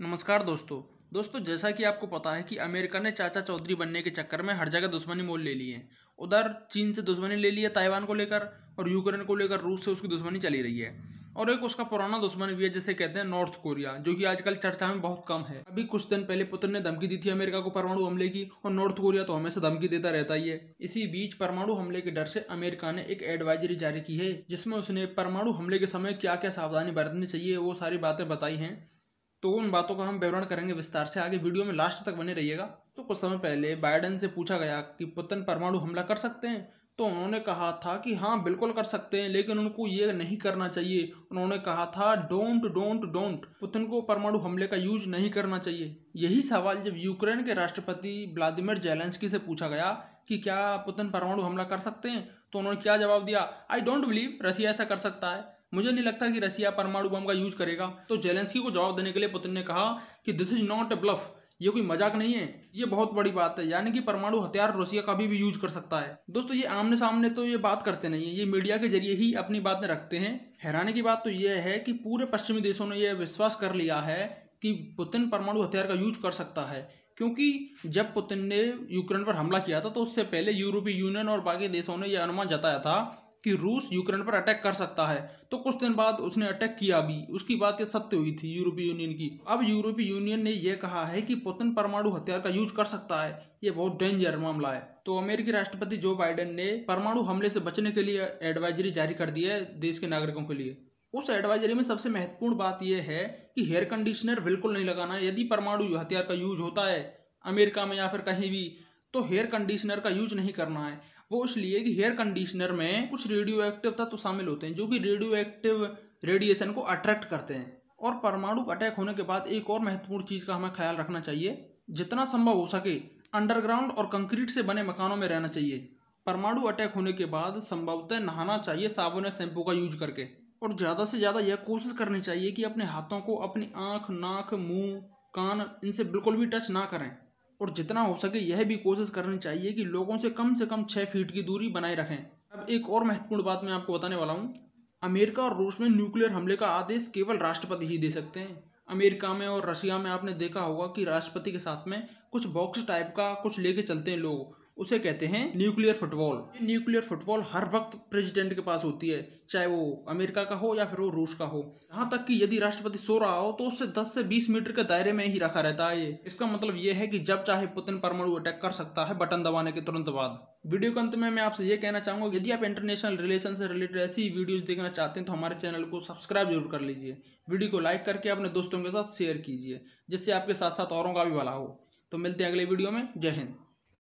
नमस्कार दोस्तों जैसा कि आपको पता है कि अमेरिका ने चाचा चौधरी बनने के चक्कर में हर जगह दुश्मनी मोल ले ली है। उधर चीन से दुश्मनी ले ली है ताइवान को लेकर, और यूक्रेन को लेकर रूस से उसकी दुश्मनी चली रही है। और एक उसका पुराना दुश्मन भी है जिसे कहते हैं नॉर्थ कोरिया, जो कि आजकल चर्चा में बहुत कम है। अभी कुछ दिन पहले पुतिन ने धमकी दी थी अमेरिका को परमाणु हमले की, और नॉर्थ कोरिया तो हमेशा धमकी देता रहता ही है। इसी बीच परमाणु हमले के डर से अमेरिका ने एक एडवाइजरी जारी की है, जिसमें उसने परमाणु हमले के समय क्या क्या सावधानी बरतनी चाहिए वो सारी बातें बताई हैं। तो उन बातों का हम विवरण करेंगे विस्तार से, आगे वीडियो में लास्ट तक बने रहिएगा। तो कुछ समय पहले बाइडेन से पूछा गया कि पुतिन परमाणु हमला कर सकते हैं, तो उन्होंने कहा था कि हाँ बिल्कुल कर सकते हैं, लेकिन उनको ये नहीं करना चाहिए। उन्होंने कहा था डोंट डोंट डोंट, पुतिन को परमाणु हमले का यूज नहीं करना चाहिए। यही सवाल जब यूक्रेन के राष्ट्रपति व्लादिमीर जेलेंस्की से पूछा गया कि क्या पुतिन परमाणु हमला कर सकते हैं, तो उन्होंने क्या जवाब दिया, आई डोंट बिलीव रसिया ऐसा कर सकता है। मुझे नहीं लगता कि रसिया परमाणु बम का यूज करेगा। तो जेलेंस्की को जवाब देने के लिए पुतिन ने कहा कि this is not a bluff, ये कोई मजाक नहीं है, ये बहुत बड़ी बात है। यानी कि परमाणु हथियार रसिया कभी भी यूज कर सकता है। दोस्तों ये आमने सामने तो ये बात करते नहीं है, ये मीडिया के जरिए ही अपनी बातें रखते हैं। हैरानी की बात तो यह है कि पूरे पश्चिमी देशों ने यह विश्वास कर लिया है कि पुतिन परमाणु हथियार का यूज कर सकता है, क्योंकि जब पुतिन ने यूक्रेन पर हमला किया था तो उससे पहले यूरोपीय यूनियन और बाकी देशों ने यह अनुमान जताया था कि रूस यूक्रेन पर अटैक कर सकता है। तो कुछ दिन बाद उसने अटैक किया भी, उसकी बात ये सत्य हुई थी यूरोपीय यूनियन की। अब यूरोपीय यूनियन ने यह कहा है कि पुतिन परमाणु हथियार का यूज कर सकता है, ये बहुत डेंजर मामला है। तो अमेरिकी राष्ट्रपति जो बाइडेन ने परमाणु हमले से बचने के लिए एडवाइजरी जारी कर दी है देश के नागरिकों के लिए। उस एडवाइजरी में सबसे महत्वपूर्ण बात यह है कि हेयर कंडीशनर बिल्कुल नहीं लगाना है। यदि परमाणु हथियार का यूज होता है अमेरिका में या फिर कहीं भी, तो हेयर कंडीशनर का यूज नहीं करना है। वो इसलिए कि हेयर कंडीशनर में कुछ रेडियो एक्टिव तत्व शामिल होते हैं जो कि रेडियो एक्टिव रेडिएशन को अट्रैक्ट करते हैं। और परमाणु अटैक होने के बाद एक और महत्वपूर्ण चीज का हमें ख्याल रखना चाहिए, जितना संभव हो सके अंडरग्राउंड और कंक्रीट से बने मकानों में रहना चाहिए। परमाणु अटैक होने के बाद संभवतः नहाना चाहिए साबुन या शैम्पू का यूज करके, और ज़्यादा से ज़्यादा यह कोशिश करनी चाहिए कि अपने हाथों को अपनी आँख, नाक, मुंह, कान इनसे बिल्कुल भी टच ना करें। और जितना हो सके यह भी कोशिश करनी चाहिए कि लोगों से कम 6 फीट की दूरी बनाए रखें। अब एक और महत्वपूर्ण बात मैं आपको बताने वाला हूँ। अमेरिका और रूस में न्यूक्लियर हमले का आदेश केवल राष्ट्रपति ही दे सकते हैं। अमेरिका में और रशिया में आपने देखा होगा कि राष्ट्रपति के साथ में कुछ बॉक्स टाइप का कुछ लेके चलते हैं लोग, उसे कहते हैं न्यूक्लियर फुटबॉल। ये न्यूक्लियर फुटबॉल हर वक्त प्रेसिडेंट के पास होती है, चाहे वो अमेरिका का हो या फिर वो रूस का हो। यहाँ तक कि यदि राष्ट्रपति सो रहा हो तो उससे 10 से 20 मीटर के दायरे में ही रखा रहता है ये। इसका मतलब ये है कि जब चाहे पुतिन परमाणु अटैक कर सकता है बटन दबाने के तुरंत बाद। वीडियो के अंत में मैं आपसे ये कहना चाहूंगा, यदि आप इंटरनेशनल रिलेशन से रिलेटेड ऐसी वीडियोस देखना चाहते हैं तो हमारे चैनल को सब्सक्राइब जरूर कर लीजिए। वीडियो को लाइक करके अपने दोस्तों के साथ शेयर कीजिए, जिससे आपके साथ साथ औरों का भी भला हो। तो मिलते हैं अगले वीडियो में। जय हिंद।